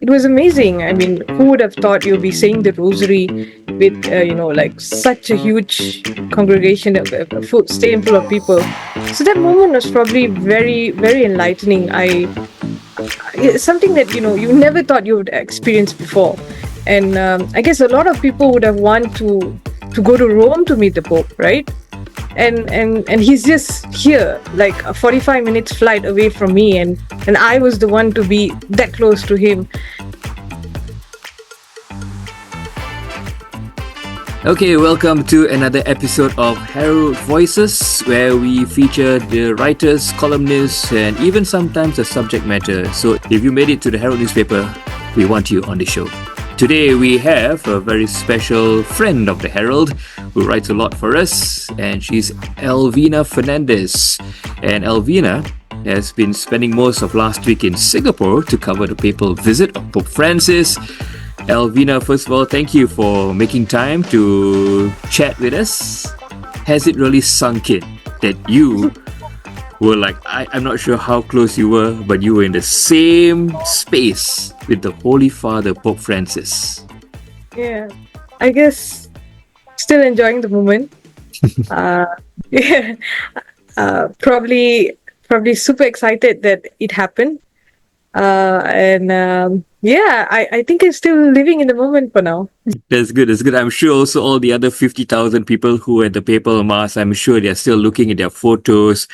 it was amazing. I mean, who would have thought you'll be saying the rosary with, like such a huge congregation, a full, stadium full of people. So that moment was probably very, very enlightening. It's something that, you never thought you would experience before. And I guess a lot of people would have wanted to go to Rome to meet the Pope, right? And he's just here, like a 45 minutes flight away from me, and I was the one to be that close to him. Okay, welcome to another episode of Herald Voices, where we feature the writers, columnists, and even sometimes the subject matter. So if you made it to the Herald newspaper, we want you on the show. Today we have a very special friend of the Herald who writes a lot for us, and she's Elvina Fernandez. And Elvina has been spending most of last week in Singapore to cover the papal visit of Pope Francis. Elvina, first of all, thank you for making time to chat with us. Has it really sunk in that you were like, I'm not sure how close you were, but you were in the same space with the Holy Father, Pope Francis? Yeah, I guess still enjoying the moment. Yeah, probably super excited that it happened. I think I'm still living in the moment for now. That's good. That's good. I'm sure also all the other 50,000 people who were at the papal mass, I'm sure they're still looking at their photos.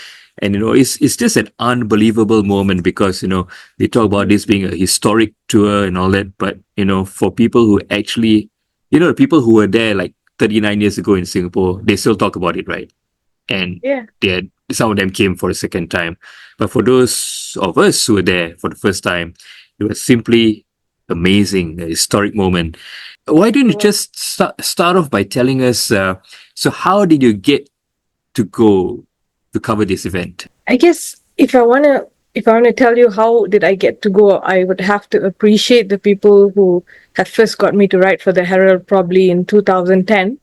And, it's just an unbelievable moment because, they talk about this being a historic tour and all that. But, for people who actually, the people who were there like 39 years ago in Singapore, they still talk about it, right? And Yeah. some of them came for a second time. But for those of us who were there for the first time, it was simply amazing, a historic moment. Why don't you just start off by telling us, so how did you get to go to cover this event? I guess if I wanna tell you how did I get to go, I would have to appreciate the people who have first got me to write for the Herald probably in 2010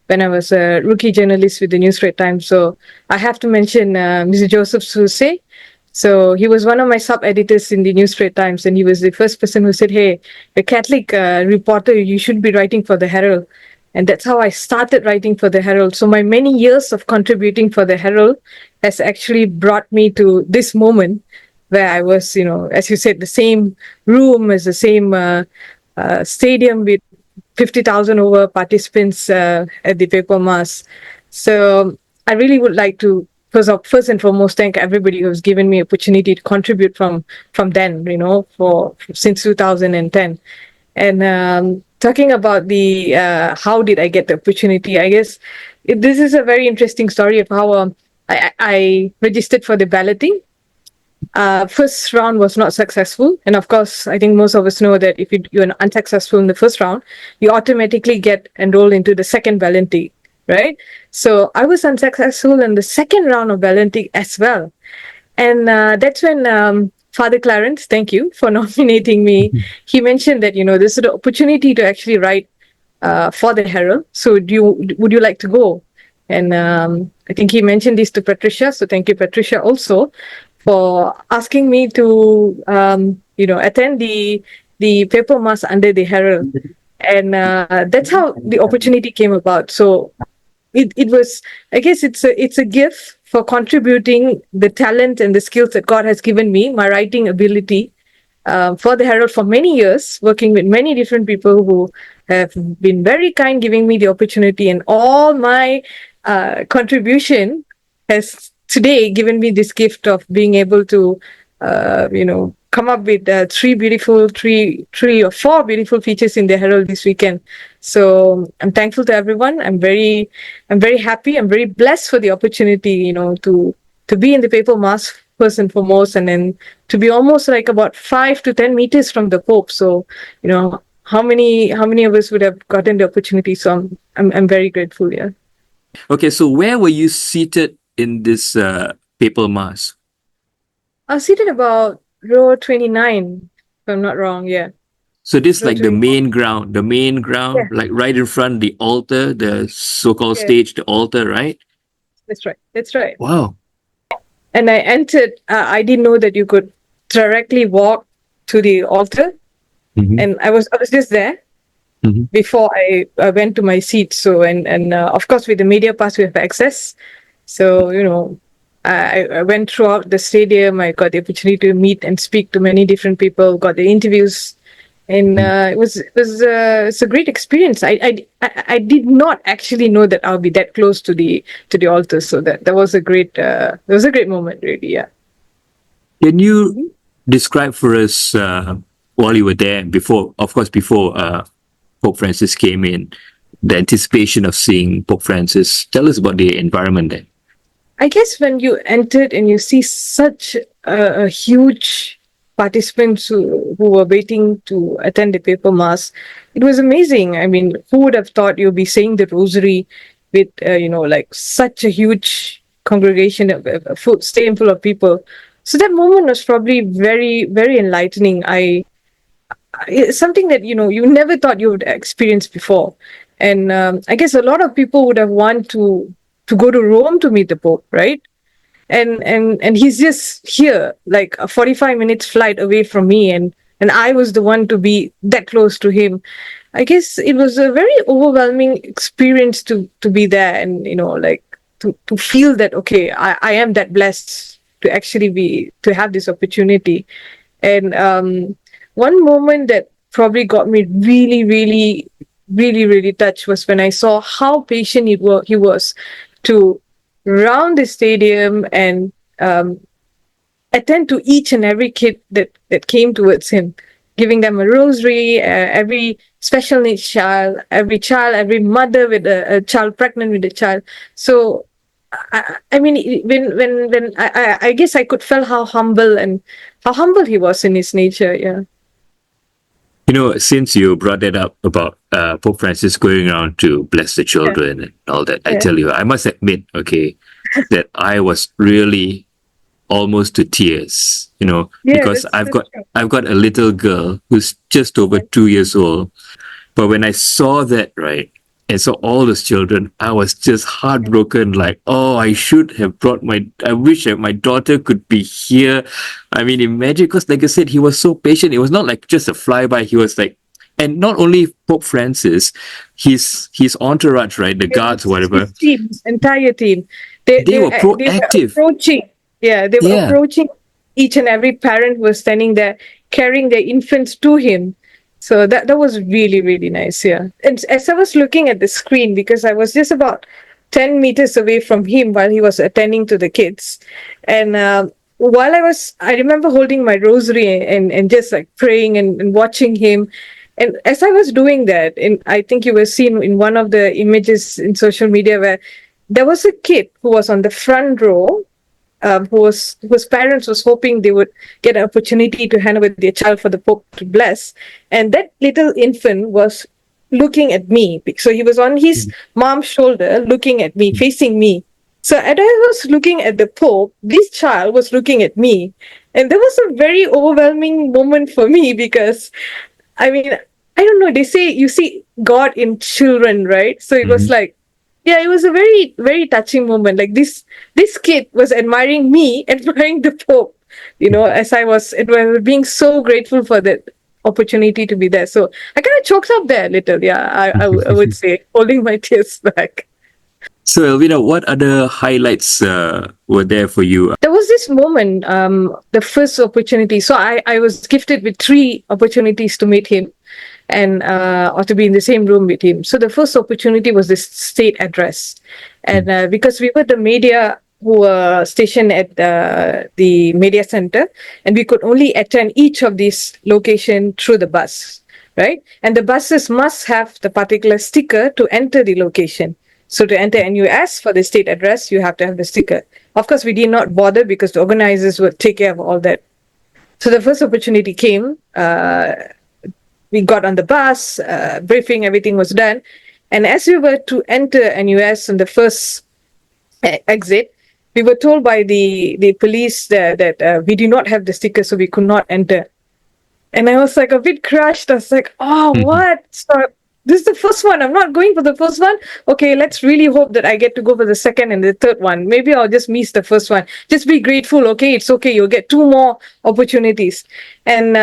when I was a rookie journalist with the New Straits Times. So I have to mention Mr. Joseph Susay. So he was one of my sub-editors in the New Straits Times, and he was the first person who said, "Hey, a Catholic reporter, you should be writing for the Herald." And that's how I started writing for the Herald. So my many years of contributing for the Herald has actually brought me to this moment where I was, as you said, the same room as the same stadium with 50,000 over participants at the papal mass. So I really would like to, first and foremost, thank everybody who's given me opportunity to contribute from then, since 2010. And talking about the how did I get the opportunity, I guess this is a very interesting story of how I registered for the balloting. First round was not successful, and of course, I think most of us know that if you're unsuccessful in the first round, you automatically get enrolled into the second balloting, right? So I was unsuccessful in the second round of balloting as well, and that's when Father Clarence, thank you for nominating me. He mentioned that this is the opportunity to actually write for the Herald. So would you like to go? And I think he mentioned this to Patricia. So thank you, Patricia, also for asking me to attend the papal mass under the Herald. And that's how the opportunity came about. So it was, I guess it's a gift for contributing the talent and the skills that God has given me, my writing ability, for the Herald for many years, working with many different people who have been very kind, giving me the opportunity, and all my contribution has today given me this gift of being able to, come up with three or four beautiful features in the Herald this weekend. So I'm thankful to everyone. I'm very happy. I'm very blessed for the opportunity, to be in the papal mass first and foremost, and then to be almost like about 5 to 10 meters from the Pope. So, how many of us would have gotten the opportunity? So I'm very grateful. Yeah. Okay, so where were you seated in this papal mass? I was seated about row 29, if I'm not wrong. Yeah. So this Row like the 29. main ground, Yeah. like right in front of the altar, the so-called Yeah. stage, the altar, right? That's right. Wow. And I entered. I didn't know that you could directly walk to the altar. Mhm. And I was just there Mhm. before I went to my seat. So, and of course, with the media pass, we have access. So, I went throughout the stadium. I got the opportunity to meet and speak to many different people, got the interviews. And it's a great experience. I did not actually know that I'll be that close to the altar. So that was a great moment, really. Yeah. Can you describe for us while you were there before, of course, before Pope Francis came in, the anticipation of seeing Pope Francis? Tell us about the environment there. I guess when you entered and you see such a huge participants who were waiting to attend the paper mass, it was amazing. I mean, who would have thought you'll be saying the rosary with, like such a huge congregation, a full stadium full of people. So that moment was probably very, very enlightening. It's something that, you never thought you would experience before. And I guess a lot of people would have wanted to go to Rome to meet the Pope, right? And he's just here, like a 45 minutes flight away from me, and I was the one to be that close to him. I guess it was a very overwhelming experience to be there, and like to feel that, okay, I am that blessed to actually be to have this opportunity. And one moment that probably got me really, really, really, really touched was when I saw how patient he was to round the stadium and attend to each and every kid that came towards him, giving them a rosary, every special needs child, every mother with a child, pregnant with a child. So, I mean, when I guess I could feel how humble he was in his nature. Yeah. Since you brought that up about Pope Francis going around to bless the Yeah. children and all that, I Yeah. tell you, I must admit, okay, that I was really almost to tears, Yeah, because that's true. I've got a little girl who's just over 2 years old. But when I saw that, right, and saw all those children, I was just heartbroken. Like, oh, I wish that my daughter could be here. I mean, imagine, because like I said, he was so patient. It was not like just a flyby. He was like, and not only Pope Francis, his entourage, right, the guards, whatever, His team, his entire team, they they they were they were proactive. approaching. Yeah, they were Yeah. approaching each and every parent who was standing there, carrying their infants to him. So that was really, really nice. Yeah, and as I was looking at the screen, because I was just about 10 meters away from him while he was attending to the kids, and while I remember holding my rosary and just like praying and watching him. And as I was doing that, and I think you were seen in one of the images in social media where there was a kid who was on the front row, whose parents was hoping they would get an opportunity to hand over their child for the Pope to bless, and that little infant was looking at me. So he was on his mom's shoulder, looking at me, facing me. So as I was looking at the Pope, this child was looking at me, and that was a very overwhelming moment for me because I mean, I don't know. They say you see God in children, right? So it was Mhm. like, yeah, it was a very, very touching moment. Like this kid was admiring me, admiring the Pope. As it was being so grateful for that opportunity to be there. So I kind of choked up there a little. Yeah, I would say, holding my tears back. So, Elvina, what other highlights were there for you? There was this moment, the first opportunity. So I was gifted with three opportunities to meet him and or to be in the same room with him. So the first opportunity was this state address. And because we were the media who were stationed at the media center, and we could only attend each of these locations through the bus, right? And the buses must have the particular sticker to enter the location. So to enter NUS for the state address, you have to have the sticker. Of course, we did not bother because the organizers would take care of all that. So the first opportunity came. We got on the bus, briefing, everything was done. And as we were to enter NUS on the first exit, we were told by the police that we do not have the sticker, so we could not enter. And I was like a bit crushed. I was like, oh, what? So this is the first one. I'm not going for the first one. Okay, let's really hope that I get to go for the second and the third one. Maybe I'll just miss the first one. Just be grateful. Okay, it's okay. You'll get two more opportunities. And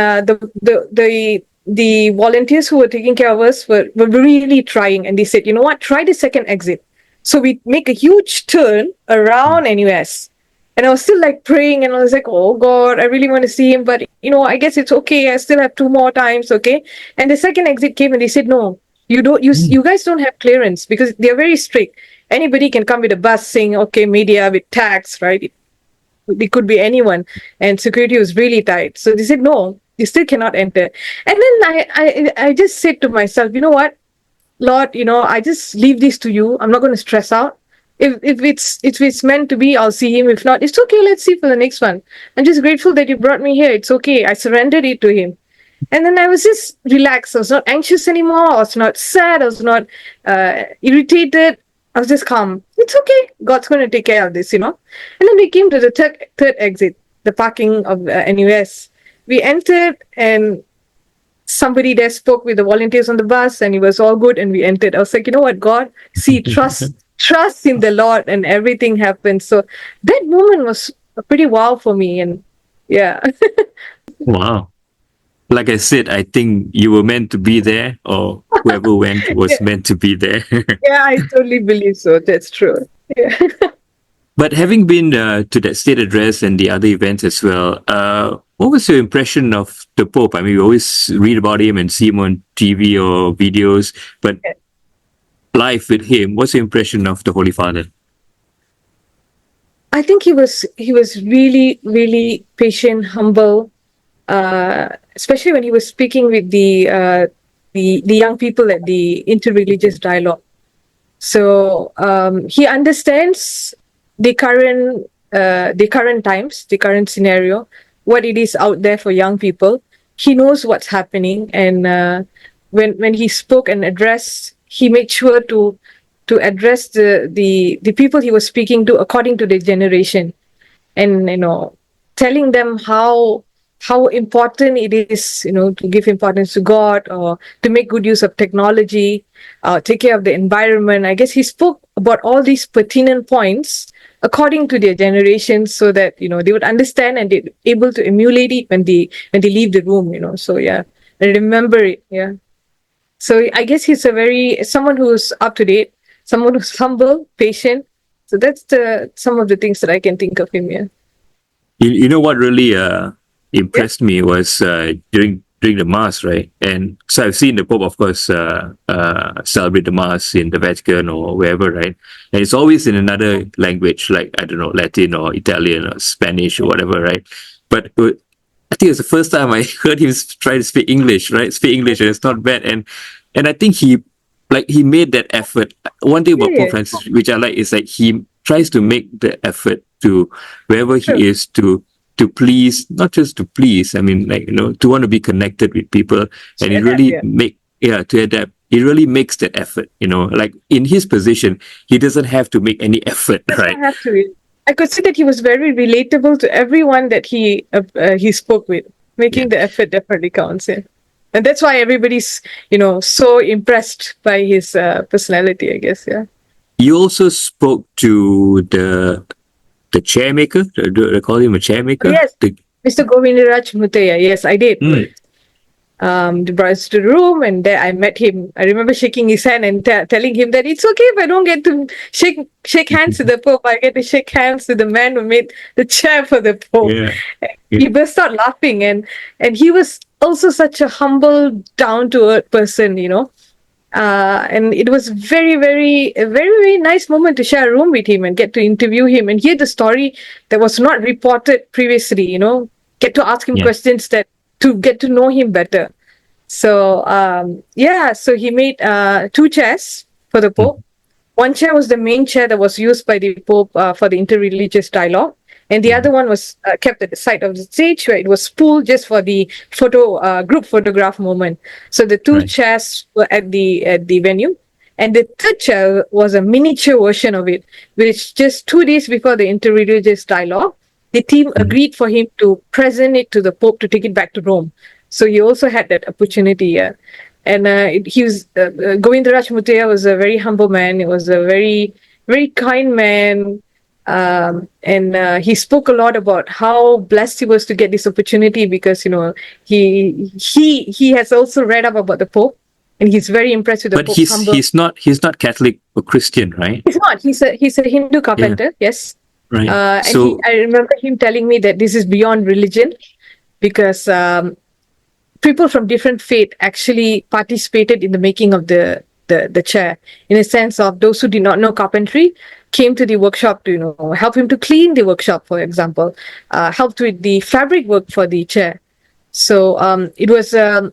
the volunteers who were taking care of us were really trying, and they said, you know what, try the second exit. So we make a huge turn around NUS. And I was still like praying, and I was like, oh God, I really want to see him. But, I guess it's okay. I still have 2 more times. Okay. And the second exit came and they said, no, you guys don't have clearance, because they're very strict. Anybody can come with a bus saying, okay, media with tags, right? It could be anyone. And security was really tight. So they said, no, you still cannot enter. And then I just said to myself, you know what, Lord, I just leave this to you. I'm not going to stress out. If it's meant to be, I'll see him. If not, it's okay. Let's see for the next one. I'm just grateful that you brought me here. It's okay. I surrendered it to him. And then I was just relaxed. I was not anxious anymore. I was not sad. I was not irritated. I was just calm. It's okay. God's going to take care of this, And then we came to the third exit, the parking of NUS. We entered, and somebody there spoke with the volunteers on the bus, and it was all good, and we entered. I was like, you know what, God, see, trust in the Lord, and everything happened. So that moment was pretty wow for me, and yeah. Wow. Like I said, I think you were meant to be there, or whoever went was meant to be there. Yeah, I totally believe so. That's true. Yeah. But having been to that state address and the other events as well, what was your impression of the Pope? I mean, we always read about him and see him on TV or videos, but live with him, what's your impression of the Holy Father? I think he was really, really patient, humble, especially when he was speaking with the young people at the interreligious dialogue. So he understands the current times, the current scenario, what it is out there for young people. He knows what's happening, and when he spoke and addressed, he made sure to address the people he was speaking to according to their generation, and telling them how important it is, to give importance to God, or to make good use of technology, take care of the environment. I guess he spoke about all these pertinent points according to their generation, so that they would understand and they're able to emulate it when they leave the room. So yeah, I remember it. Yeah. So I guess he's someone who's up to date, someone who's humble, patient. So that's some of the things that I can think of him. Yeah. You know what really impressed me was during the Mass, right? And so I've seen the Pope, of course, celebrate the Mass in the Vatican or wherever, right? And it's always in another language, like, I don't know, Latin or Italian or Spanish or whatever, right? But I think it's the first time I heard him try to speak English, right? Speak English, and it's not bad. And I think he made that effort. One thing about Pope Francis, which I like, is like he tries to make the effort to wherever he is to please, not just to please. I mean, to want to be connected with people, and he really to adapt. He really makes that effort. Like in his position, he doesn't have to make any effort, right? Have to. I could see that he was very relatable to everyone that he spoke with. Making the effort definitely counts. Yeah. And that's why everybody's, so impressed by his personality, I guess. Yeah. You also spoke to the Chairmaker. Do I call him a Chairmaker? Yes, Mr. Govindharaj Muthiah. Yes, I did. They brought us to the room, and there I met him. I remember shaking his hand and telling him that it's okay if I don't get to shake hands with the Pope. I get to shake hands with the man who made the chair for the Pope. Yeah. He burst out laughing, and he was also such a humble, down-to-earth person, and it was a very, very nice moment to share a room with him and get to interview him and hear the story that was not reported previously, get to ask him questions to get to know him better. So, so he made 2 chairs for the Pope. One chair was the main chair that was used by the Pope for the interreligious dialogue. And the other one was kept at the side of the stage, where it was spooled just for the group photograph moment. So the 2 chairs were at the venue. And the 3rd chair was a miniature version of it, which just 2 days before the interreligious dialogue, the team agreed for him to present it to the Pope to take it back to Rome. So he also had that opportunity. Yeah. And he was Govindharaj Muthiah was a very humble man. He was a very, very kind man. And he spoke a lot about how blessed he was to get this opportunity because he has also read up about the Pope, and he's very impressed with the But Pope's humble. he's not Catholic or Christian, right? He's not. He's a Hindu Yeah, carpenter. Yes. right. And So I remember him telling me that this is beyond religion because people from different faith actually participated in the making of the chair, in a sense of those who did not know carpentry came to the workshop to help him to clean the workshop, for example, helped with the fabric work for the chair. So it was a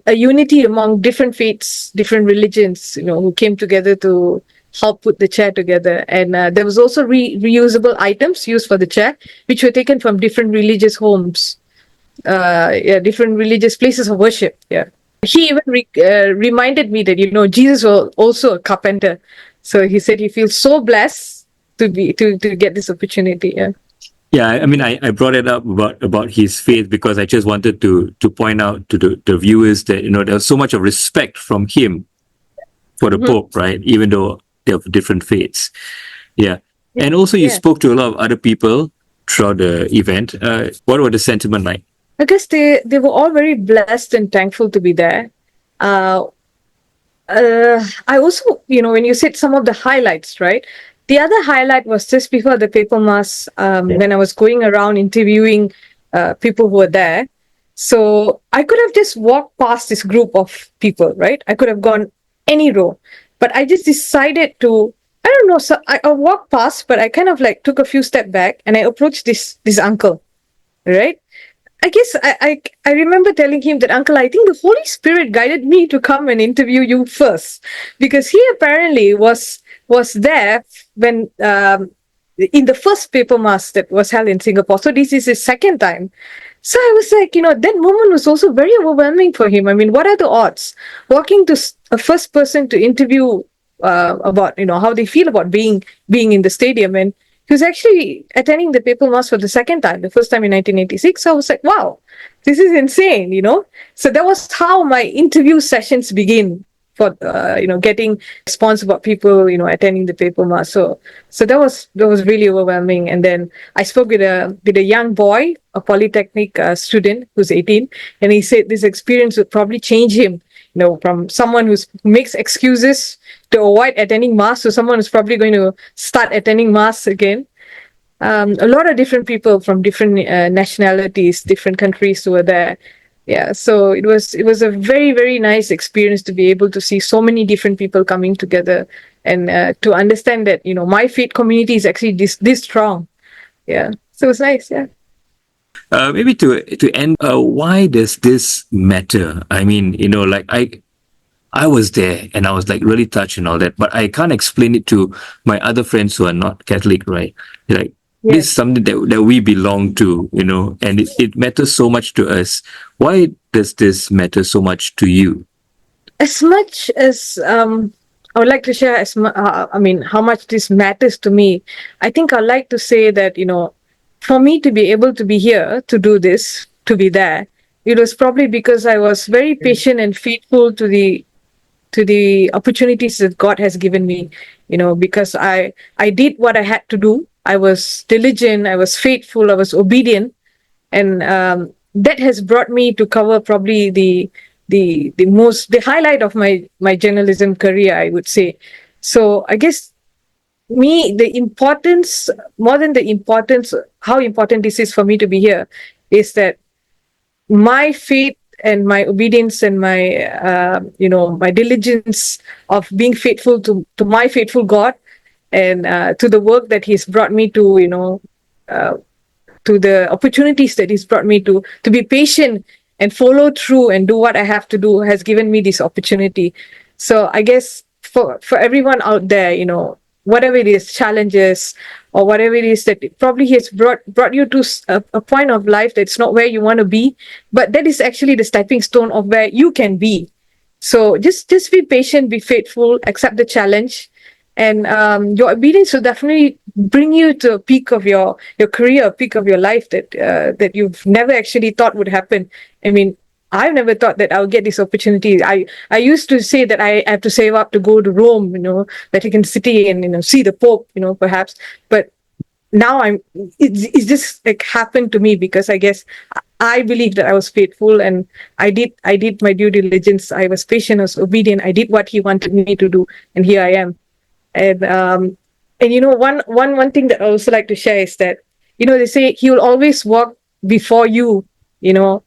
unity among different faiths, different religions, who came together to help put the chair together. And there was also reusable items used for the chair, which were taken from different religious homes, different religious places of worship. Yeah. He even reminded me that, Jesus was also a carpenter. So he said he feels so blessed to get this opportunity. Yeah. yeah, I mean, I brought it up about his faith because I just wanted to point out to the viewers that there's so much of respect from him for the Pope, right? Even though they're of different faiths. Yeah. And also you Yeah. spoke to a lot of other people throughout the event. What were the sentiment like? I guess they were all very blessed and thankful to be there. Uh, I also, when you said some of the highlights, right? The other highlight was just before the paper mass, when I was going around interviewing people who were there. So I could have just walked past this group of people, right? I could have gone any row, but I just decided to. I don't know. So I walked past, but I kind of like took a few steps back and I approached this uncle, right? I guess I remember telling him that, Uncle, I think the Holy Spirit guided me to come and interview you first, because he apparently was there when in the first paper mass that was held in Singapore. So this is his second time. So I was like, that moment was also very overwhelming for him. I mean, what are the odds? Walking to a first person to interview about how they feel about being in the stadium, and he was actually attending the papal mass for the second time, the first time in 1986. So I was like, wow, this is insane, So that was how my interview sessions begin for, getting response about people, attending the papal mass. So that was really overwhelming. And then I spoke with a young boy, a polytechnic student who's 18, and he said this experience would probably change him, from someone who makes excuses to avoid attending mass to someone who's probably going to start attending mass again. A lot of different people from different nationalities, different countries who were there. Yeah, so it was a very, very nice experience to be able to see so many different people coming together and to understand that my faith community is actually this strong. Yeah, so it was nice. Yeah. Maybe to end, why does this matter? I mean, like I was there and I was like really touched and all that, but I can't explain it to my other friends who are not Catholic, right? Like, this is something that we belong to, and it matters so much to us. Why does this matter so much to you? As much as I would like to share how much this matters to me, I think I'd like to say that, for me to be able to be here, to do this, to be there, it was probably because I was very patient and faithful to the opportunities that God has given me, because I did what I had to do. I was diligent, I was faithful, I was obedient, and that has brought me to cover probably the highlight of my journalism career, I would say. So I guess the importance, more than the importance, how important this is for me to be here, is that my faith and my obedience and my my diligence of being faithful to my faithful God, and to the work that He's brought me to, to the opportunities that He's brought me to be patient and follow through and do what I have to do, has given me this opportunity. So I guess for everyone out there, whatever it is, challenges or whatever it is that probably has brought you to a point of life that's not where you want to be, but that is actually the stepping stone of where you can be. So just be patient, be faithful, accept the challenge, and your obedience will definitely bring you to a peak of your career, a peak of your life that you've never actually thought would happen. I mean, I've never thought that I'll get this opportunity. I used to say that I have to save up to go to Rome, Vatican City, and see the Pope, perhaps. But now it's just like happened to me because I guess I believe that I was faithful and I did my due diligence. I was patient, I was obedient. I did what he wanted me to do, and here I am. And you know, one thing that I also like to share is that, you know, they say he will always walk before you, you know,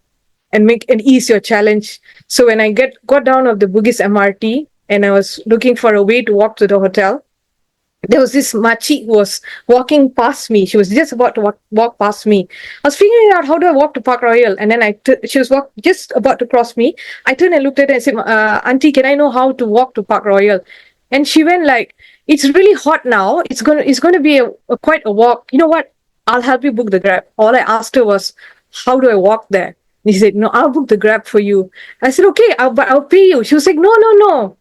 and make and ease your challenge. So when I got down of the Bugis MRT and I was looking for a way to walk to the hotel, there was this machi who was walking past me. She was just about to walk past me. I was figuring out how do I walk to Park Royal, and then she was just about to cross me. I turned and looked at her and said, "Auntie, can I know how to walk to Park Royal?" And she went like, "It's really hot now. It's gonna be a quite a walk. You know what? I'll help you book the Grab." All I asked her was, "How do I walk there?" And she said, "No, I'll book the Grab for you." I said, "Okay, but I'll pay you." She was like, "No, no, no.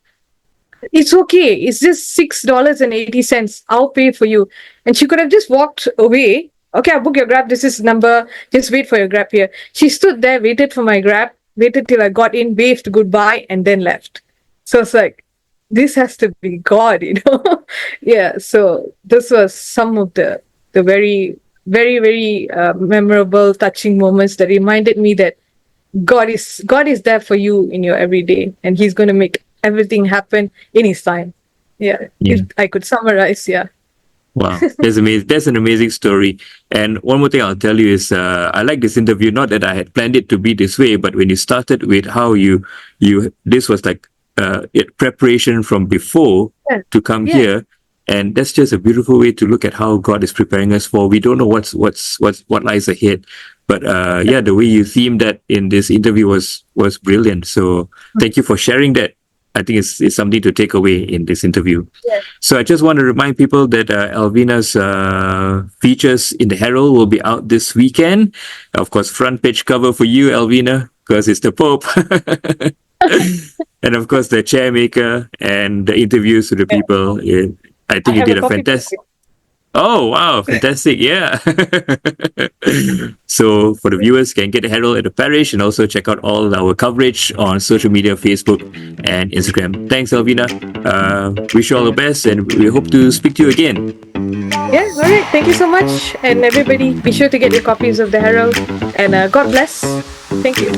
It's okay. It's just $6.80. I'll pay for you." And she could have just walked away. "Okay, I'll book your Grab. This is number. Just wait for your Grab here." She stood there, waited for my Grab, waited till I got in, waved goodbye, and then left. So it's like, this has to be God, you know? Yeah. So this was some of the very, very, very memorable, touching moments that reminded me that God is there for you in your everyday, and He's going to make everything happen in His time. Yeah, Yeah. if I could summarize. Yeah. Wow, that's amazing. That's an amazing story. And one more thing I'll tell you is, I like this interview. Not that I had planned it to be this way, but when you started with how this was like preparation from before Yeah. to come Yeah. here, and that's just a beautiful way to look at how God is preparing us for. We don't know what lies ahead, but yeah, the way you themed that in this interview was brilliant. So thank you for sharing that. I think it's something to take away in this interview. Yeah. So I just want to remind people that Elvina's features in the Herald will be out this weekend. Of course, front page cover for you, Elvina, because it's the Pope. And of course, the Chairmaker and the interviews with the people. I I think you have did a a copy. fantastic. Oh, wow. Fantastic. Yeah. So for the viewers, can get the Herald at the parish and also check out all our coverage on social media, Facebook and Instagram. Thanks, Elvina. Wish you all the best and we hope to speak to you again. Yeah. All right. Thank you so much, and everybody, be sure to get your copies of the Herald. And God bless. Thank you.